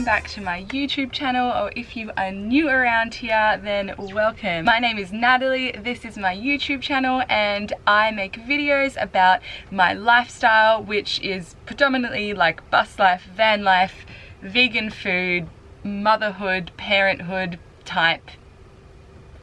Back to my YouTube channel, or if you are new around here, then welcome. My name is Natalie, this is my YouTube channel, and I make videos about my lifestyle, which is predominantly like bus life, van life, vegan food, motherhood, parenthood type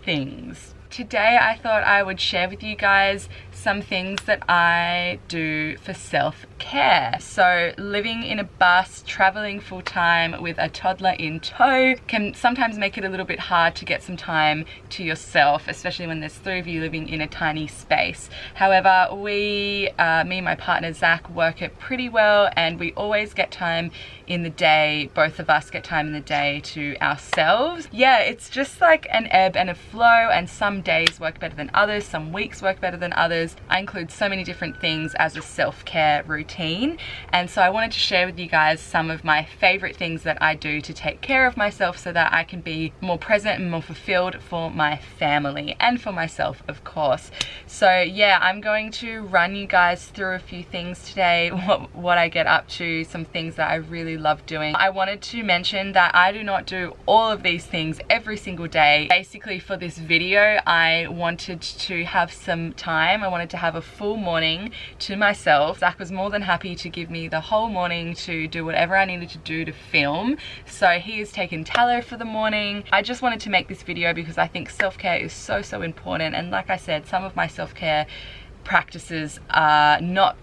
things. Today I thought I would share with you guys some things that I do for self-care. So living in a bus, traveling full-time with a toddler in tow can sometimes make it a little bit hard to get some time to yourself, especially when there's three of you living in a tiny space. However, me and my partner Zach work it pretty well, and we always get time in the day, both of us get time in the day to ourselves. Yeah, it's just like an ebb and a flow, and some days work better than others, some weeks work better than others. I include so many different things as a self-care routine, and so I wanted to share with you guys some of my favorite things that I do to take care of myself so that I can be more present and more fulfilled for my family and for myself, of course. So yeah, I'm going to run you guys through a few things today, what I get up to, some things that I really love doing. I wanted to mention that I do not do all of these things every single day. Basically for this video, I wanted to have some time. I wanted to have a full morning to myself. Zach was more than happy to give me the whole morning to do whatever I needed to do to film. So he has taken Toddler for the morning. I just wanted to make this video because I think self-care is so important, and like I said, some of my self-care practices are not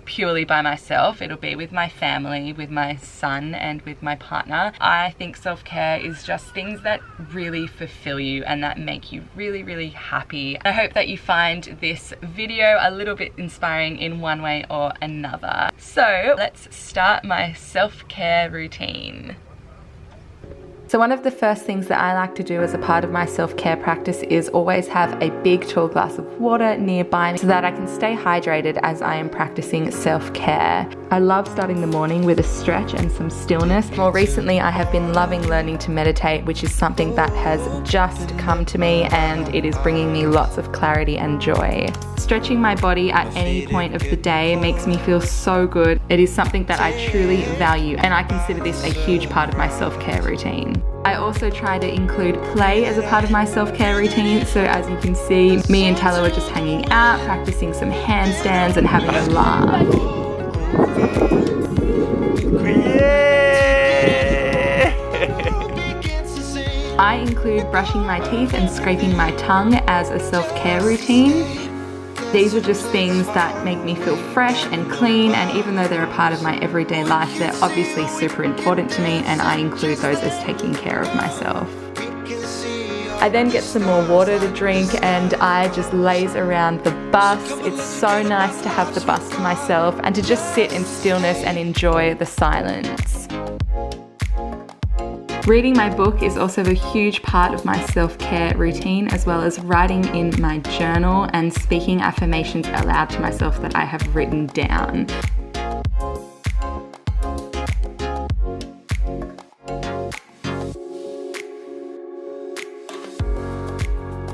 purely by myself. It'll be with my family, with my son, and with my partner. I think self-care is just things that really fulfill you and that make you really happy. I hope that you find this video a little bit inspiring in one way or another. So let's start my self-care routine. So one of the first things that I like to do as a part of my self-care practice is always have a big tall glass of water nearby so that I can stay hydrated as I am practicing self-care. I love starting the morning with a stretch and some stillness. More recently, I have been loving learning to meditate, which is something that has just come to me, and it is bringing me lots of clarity and joy. Stretching my body at any point of the day makes me feel so good. It is something that I truly value, and I consider this a huge part of my self-care routine. I also try to include play as a part of my self-care routine. So as you can see, me and Toddler were just hanging out, practicing some handstands and having a laugh. I include brushing my teeth and scraping my tongue as a self-care routine. These are just things that make me feel fresh and clean, and even though they're a part of my everyday life, they're obviously super important to me, and I include those as taking care of myself. I then get some more water to drink, and I just laze around the bus. It's so nice to have the bus to myself and to just sit in stillness and enjoy the silence. Reading my book is also a huge part of my self-care routine, as well as writing in my journal and speaking affirmations aloud to myself that I have written down.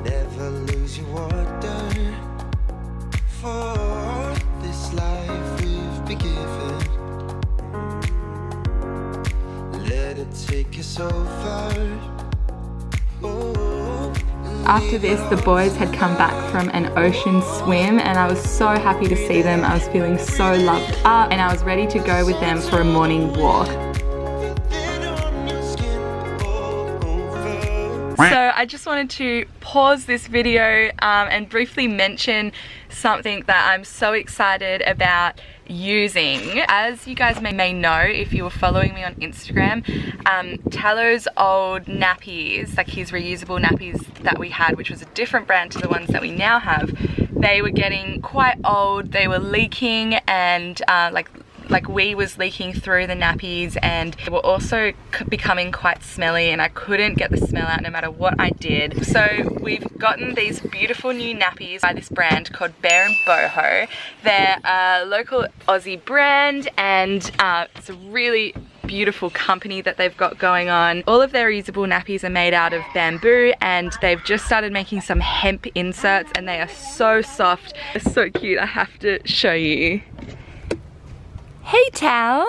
Never lose your wonder, for this life we've been given. Let it take you so far. Oh, after this, the boys had come back from an ocean swim and I was so happy to see them. I was feeling so loved up and I was ready to go with them for a morning walk. So I just wanted to pause this video and briefly mention something that I'm so excited about using. As you guys may know, if you were following me on Instagram, Tallo's old nappies, like his reusable nappies that we had, which was a different brand to the ones that we now have, they were getting quite old, they were leaking, and like wee was leaking through the nappies, and they were also becoming quite smelly and I couldn't get the smell out no matter what I did. So we've gotten these beautiful new nappies by this brand called Bear & Boho. They're a local Aussie brand and it's a really beautiful company that they've got going on. All of their reusable nappies are made out of bamboo and they've just started making some hemp inserts and they are so soft. They're so cute, I have to show you. Hey Tal,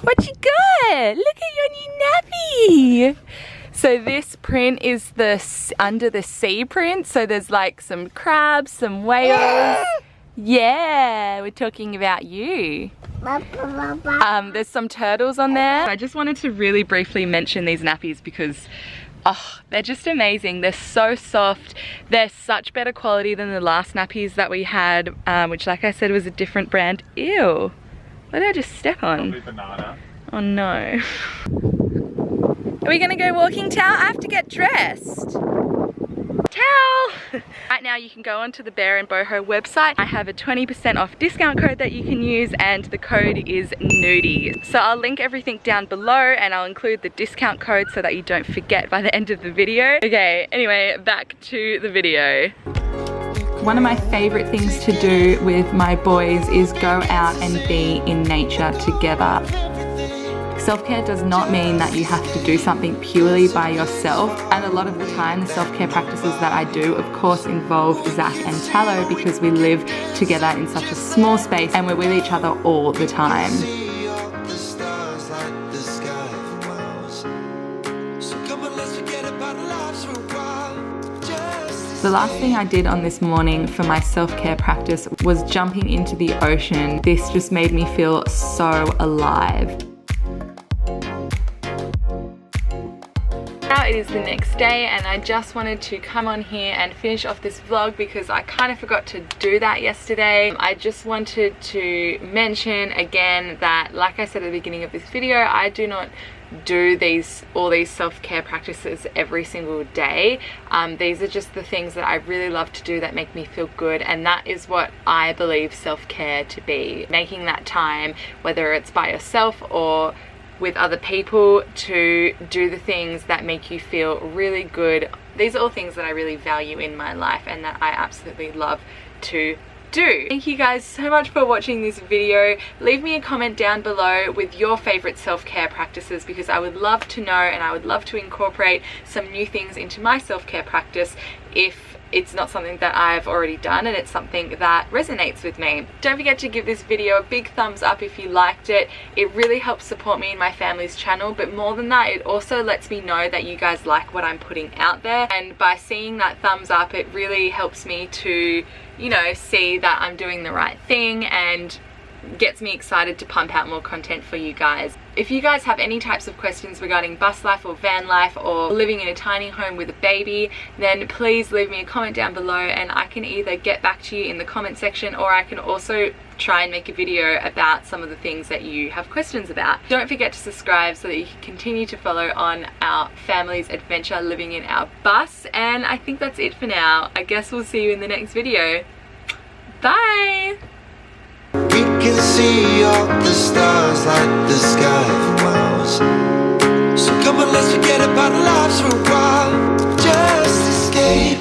what you got? Look at your new nappy. So this print is the under the sea print. So there's like some crabs, some whales. Yeah, we're talking about you. There's some turtles on there. I just wanted to really briefly mention these nappies because they're just amazing. They're so soft. They're such better quality than the last nappies that we had, which like I said was a different brand. Ew. What did I just step on? Probably banana. Oh no. Are we gonna go walking, Tal? I have to get dressed. Tal! Right now you can go onto the Bear & Boho website. I have a 20% off discount code that you can use and the code is nudie. So I'll link everything down below and I'll include the discount code so that you don't forget by the end of the video. Okay, anyway, back to the video. One of my favorite things to do with my boys is go out and be in nature together. Self-care does not mean that you have to do something purely by yourself, and a lot of the time the self-care practices that I do of course involve Zach and Tallow because we live together in such a small space and we're with each other all the time. The last thing I did on this morning for my self-care practice was jumping into the ocean. This just made me feel so alive. Now it is the next day and I just wanted to come on here and finish off this vlog because I kind of forgot to do that yesterday. I just wanted to mention again that, like I said at the beginning of this video, I do not do all these self-care practices every single day. These are just the things that I really love to do that make me feel good, and that is what I believe self-care to be. Making that time, whether it's by yourself or with other people, to do the things that make you feel really good. These are all things that I really value in my life and that I absolutely love to do. Thank you guys so much for watching this video. Leave me a comment down below with your favorite self-care practices because I would love to know and I would love to incorporate some new things into my self-care practice if it's not something that I've already done and it's something that resonates with me. Don't forget to give this video a big thumbs up if you liked it. It really helps support me and my family's channel, but more than that, it also lets me know that you guys like what I'm putting out there, and by seeing that thumbs up, it really helps me to, you know, see that I'm doing the right thing and gets me excited to pump out more content for you guys. If you guys have any types of questions regarding bus life or van life or living in a tiny home with a baby, then please leave me a comment down below and I can either get back to you in the comment section or I can also try and make a video about some of the things that you have questions about. Don't forget to subscribe so that you can continue to follow on our family's adventure living in our bus, and I think that's it for now. I guess we'll see you in the next video. Bye! We can see all the stars like the sky for miles. So come on, let's forget about our lives for a while. Just escape.